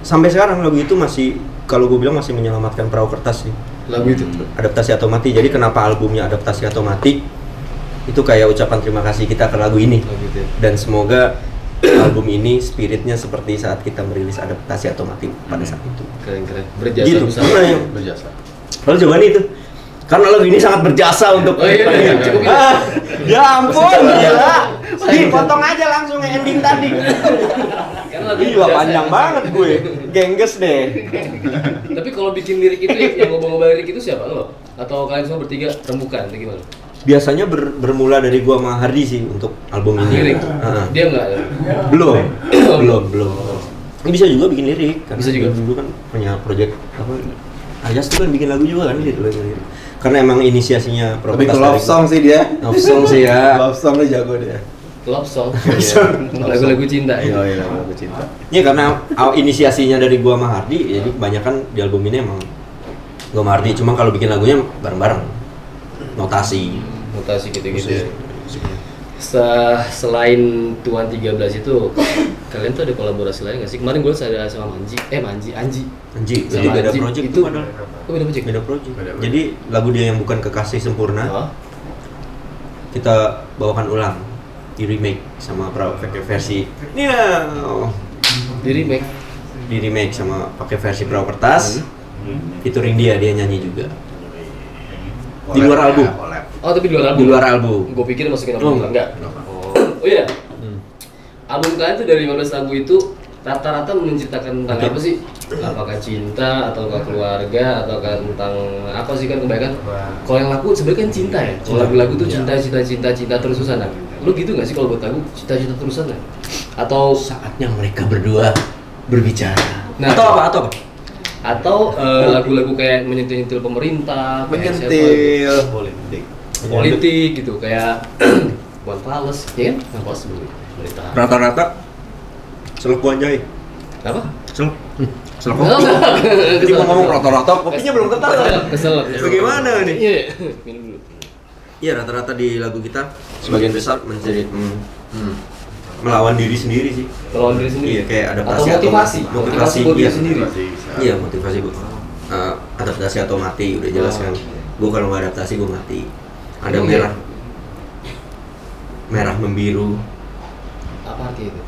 [SPEAKER 2] sampai sekarang lagu itu masih, kalau gue bilang masih menyelamatkan perahu kertas sih.
[SPEAKER 1] Lagu itu?
[SPEAKER 2] Adaptasi atau mati. Jadi kenapa albumnya Adaptasi atau Mati? Itu kayak ucapan terima kasih kita ke lagu ini. Dan semoga album ini spiritnya seperti saat kita merilis Adaptasi atau Mati pada saat itu.
[SPEAKER 1] Keren. Berjasa
[SPEAKER 2] gitu.
[SPEAKER 1] berjasa.
[SPEAKER 2] Kalau jawabannya itu karena lagu ini sangat berjasa untuk
[SPEAKER 1] cukup
[SPEAKER 2] ya ampun, gila. Dipotong aja langsung ending tadi.
[SPEAKER 1] Karena lagu
[SPEAKER 2] gila panjang banget gue. Gengges deh.
[SPEAKER 1] Tapi kalau bikin lirik itu yang ngomong-ngomong lirik itu siapa lo? Atau kalian semua bertiga rembukan atau gimana?
[SPEAKER 2] Biasanya bermula dari gua sama Hardi sih untuk album ini.
[SPEAKER 1] Lirik? Dia enggak?
[SPEAKER 2] Belum. Ini bisa juga bikin lirik.
[SPEAKER 1] Bisa juga.
[SPEAKER 2] Dulu kan punya project apa? Ayas tuh kan bikin lagu juga kan lirik. Karena emang inisiasinya
[SPEAKER 3] Tapi ke love song sih dia.
[SPEAKER 2] Love song sih ya.
[SPEAKER 3] Love song dia jago dia.
[SPEAKER 1] Love song. Lagu-lagu cinta.
[SPEAKER 3] Iya, lagu cinta.
[SPEAKER 2] Ya karena inisiasinya dari gua sama Hardi, jadi kebanyakan di album ini emang gua sama Hardi. Cuma kalau bikin lagunya bareng-bareng. Notasi
[SPEAKER 1] gitu ya. Selain Tuan 13 itu, kalian tuh ada kolaborasi lain nggak sih? Kemarin gue ada sama Anji.
[SPEAKER 2] Jadi beda project
[SPEAKER 1] itu
[SPEAKER 2] padahal.
[SPEAKER 1] Beda project.
[SPEAKER 2] Jadi lagu dia yang bukan Kekasih Sempurna, kita bawakan ulang, di remake sama pakai versi di remake sama pakai versi perahu kertas. Featuring dia nyanyi juga. Di luar album.
[SPEAKER 1] Oh, tapi di luar album?
[SPEAKER 2] Di luar album.
[SPEAKER 1] Gue pikir masukin album, enggak? Oh iya? Album kalian tuh dari 15 lagu itu rata-rata menceritakan tentang apa sih? Apakah cinta, atau keluarga, atau tentang apa sih kan kebanyakan? Kalau yang lagu sebenarnya kan cinta ya? Kalau lagu-lagu tuh cinta terus-terusan. Lu gitu nggak sih kalau buat lagu cinta terus-terusan ya? Atau
[SPEAKER 2] saatnya mereka berdua berbicara?
[SPEAKER 1] Nah,
[SPEAKER 2] atau apa?
[SPEAKER 1] Atau lagu-lagu kayak menyentil pemerintah,
[SPEAKER 3] menyentil
[SPEAKER 1] politik gitu, kayak Iwan Fals, ya kan? Iwan Fals dulu.
[SPEAKER 2] Rata-rata seluk Wanjai.
[SPEAKER 1] Apa?
[SPEAKER 2] Seluk kopi. Jadi mau ngomong rata-rata kopinya belum ketar.
[SPEAKER 1] Kesel.
[SPEAKER 2] Bagaimana nih?
[SPEAKER 1] Iya, minum dulu.
[SPEAKER 2] Iya, rata-rata di lagu kita sebagian besar menjadi melawan diri sendiri sih.
[SPEAKER 1] Melawan diri sendiri.
[SPEAKER 2] Iya, kayak adaptasi
[SPEAKER 1] atau motivasi.
[SPEAKER 2] motivasi
[SPEAKER 1] buat
[SPEAKER 2] iya.
[SPEAKER 1] diri sendiri.
[SPEAKER 2] Iya, motivasi gue. Adaptasi atau mati udah jelas kan. Gue kalau nggak adaptasi gue mati. Ada merah membiru.
[SPEAKER 1] Apa arti itu?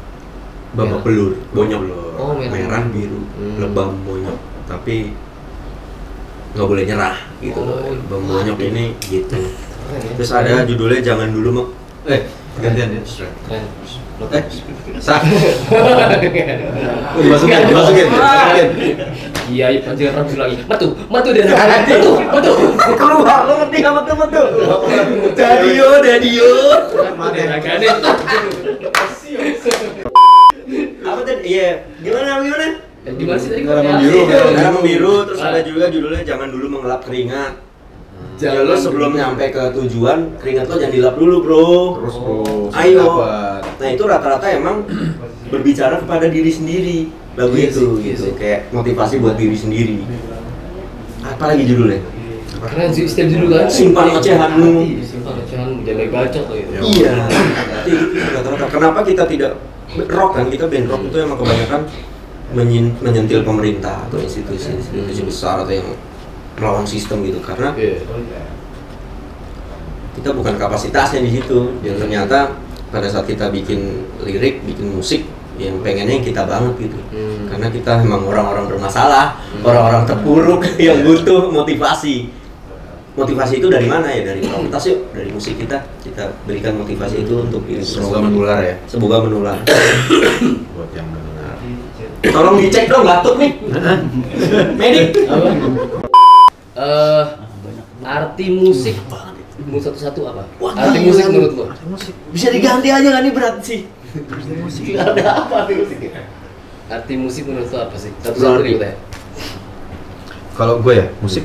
[SPEAKER 2] Babak belur, bonyok.
[SPEAKER 1] Oh,
[SPEAKER 2] merah biru, lebam bonyok. Tapi nggak boleh nyerah gitu loh. Lebam bonyok ini gitu. Terus ada judulnya jangan dulu
[SPEAKER 3] gantian ya.
[SPEAKER 1] Keren.
[SPEAKER 3] Sah. Dimasukin.
[SPEAKER 1] Iya, pancingan rambut lagi. Matu dia. Matu.
[SPEAKER 2] keluar, lo ngerti nggak matu? Dadio. Apa tadi? Iya, gimana?
[SPEAKER 1] Gimana sih tadi?
[SPEAKER 2] Merah membiru, terus ada juga judulnya jangan dulu mengelap keringat. Ya lo sebelum nyampe ke tujuan, keringat lo jangan dilap dulu bro.
[SPEAKER 3] Terus bro.
[SPEAKER 2] Ayo. Nah itu rata-rata emang berbicara kepada diri sendiri lagu itu gitu. Kayak motivasi buat diri sendiri. Apalagi judulnya?
[SPEAKER 1] Keren sih, setiap judul kan.
[SPEAKER 2] Simpan ocehanmu.
[SPEAKER 1] Jangan bacot loh itu.
[SPEAKER 2] Iya. Rata-rata. Kenapa kita tidak rock kan? Kita band rock itu emang kebanyakan menyentil pemerintah atau institusi besar atau yang melawan sistem gitu karena kita bukan kapasitasnya di situ. Dan ternyata pada saat kita bikin lirik, bikin musik yang pengennya kita banget gitu. Karena kita memang orang-orang bermasalah, orang-orang terpuruk yang butuh motivasi. Motivasi itu dari mana ya? Dari komunitas yuk, dari musik kita berikan motivasi itu untuk diri.
[SPEAKER 3] Semoga menular ya.
[SPEAKER 2] Semoga menular.
[SPEAKER 3] Buat yang mendengar.
[SPEAKER 2] Tolong dicek dong batuk nih. Medik.
[SPEAKER 1] Arti musik menurut satu-satu apa? Arti musik menurut lo?
[SPEAKER 2] Bisa diganti aja nggak nih berat sih?
[SPEAKER 5] Ada apa arti musik?
[SPEAKER 1] Arti musik menurut lo apa sih? Satu-satu nih ya.
[SPEAKER 3] Kalau gue ya, musik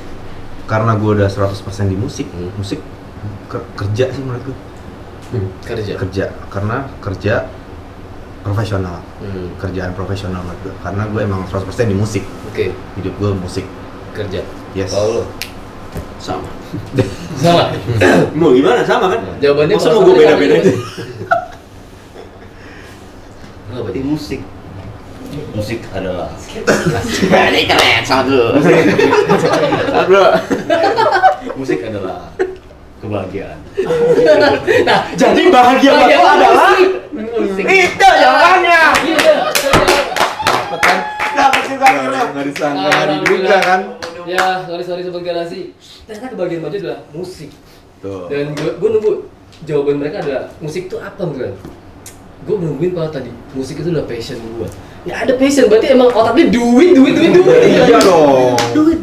[SPEAKER 3] karena gue udah 100% di musik, musik kerja sih menurut gue. Kerja karena kerja profesional. Kerjaan profesional menurut gue. Karena gue emang 100% di musik.
[SPEAKER 1] Oke.
[SPEAKER 3] Hidup gue musik.
[SPEAKER 1] Kerja.
[SPEAKER 3] Yes.
[SPEAKER 1] Kalau lo?
[SPEAKER 2] Sama.
[SPEAKER 3] Mau gimana? Sama kan?
[SPEAKER 1] Jawabannya
[SPEAKER 2] masa mau gue beda-beda aja?
[SPEAKER 1] Apa
[SPEAKER 5] Arti musik. Musik adalah
[SPEAKER 2] Ini keren, sama dulu.
[SPEAKER 5] musik adalah kebahagiaan.
[SPEAKER 1] Nah,
[SPEAKER 2] Jadi bahagia itu adalah
[SPEAKER 1] musik.
[SPEAKER 2] itu jawabannya.
[SPEAKER 3] Dapat juga nggak disangka hari juga kan?
[SPEAKER 1] Ya, sorry sobat garasi. Ternyata kebahagiaan Baja adalah musik.
[SPEAKER 3] Tuh.
[SPEAKER 1] Dan gue nunggu jawaban mereka adalah musik itu apa gitu kan? Gue nungguin kalau tadi musik itu adalah passion gue. Ya ada passion, berarti emang otaknya duit.
[SPEAKER 3] Iya dong.
[SPEAKER 1] Duit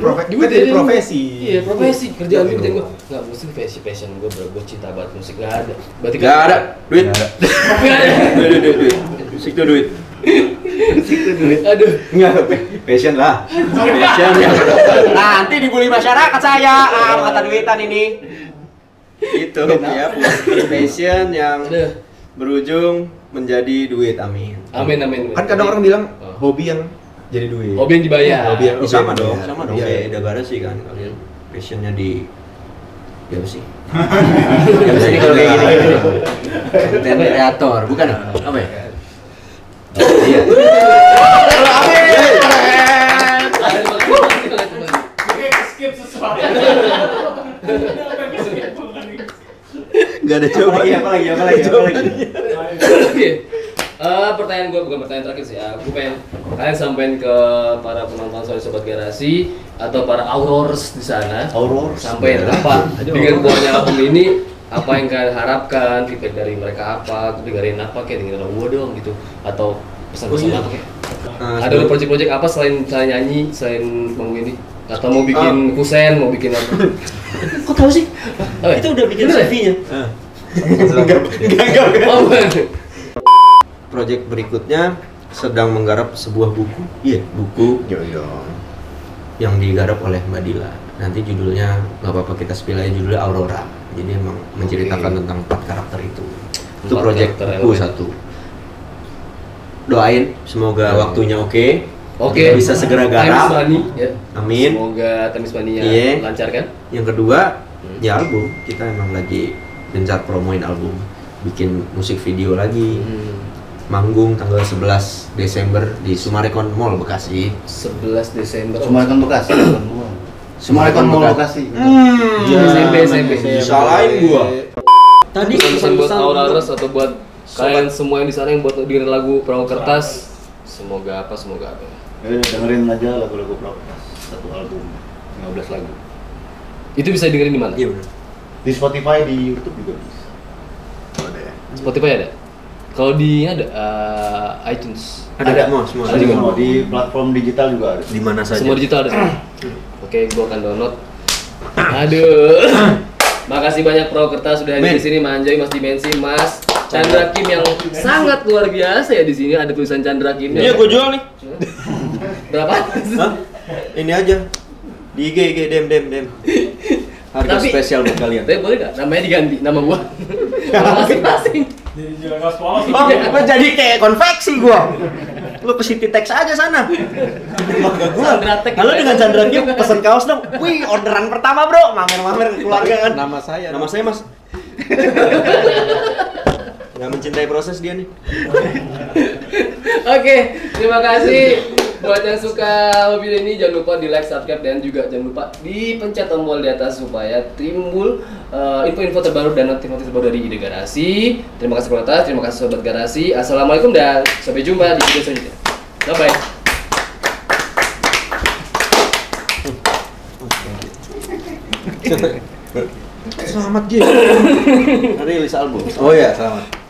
[SPEAKER 3] jadi profesi.
[SPEAKER 1] Iya, profesi. Kerjaan gue nggak musik passion gue, gue cinta banget musik nggak ada. Berarti
[SPEAKER 2] Gak ada duit. Duit. Musik itu duit.
[SPEAKER 1] Aduh.
[SPEAKER 3] Enggak, passion lah.
[SPEAKER 2] Passion ya. Nanti dibully masyarakat saya. Kata duitan ini. Itu ya, passion yang berujung menjadi duit. Amin.
[SPEAKER 3] Kan kadang orang bilang hobi yang jadi duit.
[SPEAKER 1] Hobi yang dibayar.
[SPEAKER 3] Hobi yang
[SPEAKER 2] Sama dong.
[SPEAKER 3] Iya.
[SPEAKER 2] Kayak Dabara sih kan. Kalian passionnya di ya apa sih? Ya bisa kalau kayak gini. Content creator, bukan apa ya? Iya.
[SPEAKER 1] Skip sesuatu.
[SPEAKER 2] Gak ada jawaban. Apa lagi?
[SPEAKER 1] Oke. Pertanyaan gue bukan pertanyaan terakhir sih. Gue pengen kalian sampaikan ke para penonton Sobat Garasi atau para aurors di sana. Sampaikan apa dengan keluarnya album ini? Apa yang kalian harapkan? Feedback dari mereka apa? Dengerin apa? Kayak dengerin lagu dong gitu. Atau pesan-pesan apa kayak? Ada project-project apa selain nyanyi, selain mau ini? Atau mau bikin kusen, mau bikin apa?
[SPEAKER 2] Kok tahu sih? Itu udah bikin CV-nya. Enggak. Project berikutnya sedang menggarap sebuah buku. Iya, buku. yang digarap oleh Mbak Dila. Nanti judulnya nggak apa-apa kita spill aja, judulnya Aurora. Jadi emang menceritakan tentang 4 karakter itu. Itu proyekku satu. Doain semoga waktunya oke. Bisa segera garap.
[SPEAKER 1] Ya.
[SPEAKER 2] Amin.
[SPEAKER 1] Semoga Times Mania lancar kan.
[SPEAKER 2] Yang kedua ya album. Kita emang lagi gencar promoin album, bikin musik video lagi. Manggung tanggal 11 Desember di Sumarekon Mall Bekasi.
[SPEAKER 1] 11 Desember.
[SPEAKER 9] Sumarekon Bekasi. Sumarekon Mall Bekasi.
[SPEAKER 1] SMP.
[SPEAKER 2] Salahin gua. Tadi
[SPEAKER 1] pesan buat Aurora atau buat kalian semua yang di sana yang buat dengerin lagu Perahu Kertas. Semoga apa?
[SPEAKER 9] Dengerin aja lagu-lagu Perahu Kertas, satu album, 15 lagu.
[SPEAKER 1] Itu bisa dengerin di mana?
[SPEAKER 2] Iya benar.
[SPEAKER 9] Di Spotify, di YouTube juga bisa.
[SPEAKER 2] Ada ya.
[SPEAKER 1] Spotify ada. Kalau di ada iTunes.
[SPEAKER 2] Ada semua.
[SPEAKER 9] Ada juga. Di platform digital juga ada.
[SPEAKER 2] Di mana saja.
[SPEAKER 1] Semua digital ada. Oke, gua akan download. Aduh. Makasih banyak Perahu Kertas sudah hadir di sini, Mas Anjoy, Mas Dimensi, Mas Chandra Kim yang sangat luar biasa ya di sini. Ada tulisan Chandra Kim.
[SPEAKER 2] Iya, gua jual nih.
[SPEAKER 1] Berapa?
[SPEAKER 2] Hah? Ini aja. Di IG dem. Harga spesial buat kalian.
[SPEAKER 1] Tapi boleh nggak? Namanya diganti, nama gua. Masing-masing.
[SPEAKER 2] Jadi kayak konveksi gua. Lu ke City Tex aja sana. Maka gua. Kalau dengan Chandra Kim pesen kaos dong. Wih, orderan pertama, Bro. Mamer-mamer keluarga kan. Nama saya, Mas. Nggak mencintai proses dia nih.
[SPEAKER 1] Oke, terima kasih buat yang suka video ini. Jangan lupa di like, subscribe, dan juga jangan lupa dipencet tombol di atas supaya timbul info-info terbaru dan notifikasi terbaru dari Ide Garasi. Terima kasih Kualitas, terima kasih Sobat Garasi. Assalamualaikum dan sampai jumpa di video selanjutnya. Bye-bye.
[SPEAKER 2] Selamat Ji. Rilis album.
[SPEAKER 3] Oh ya, selamat.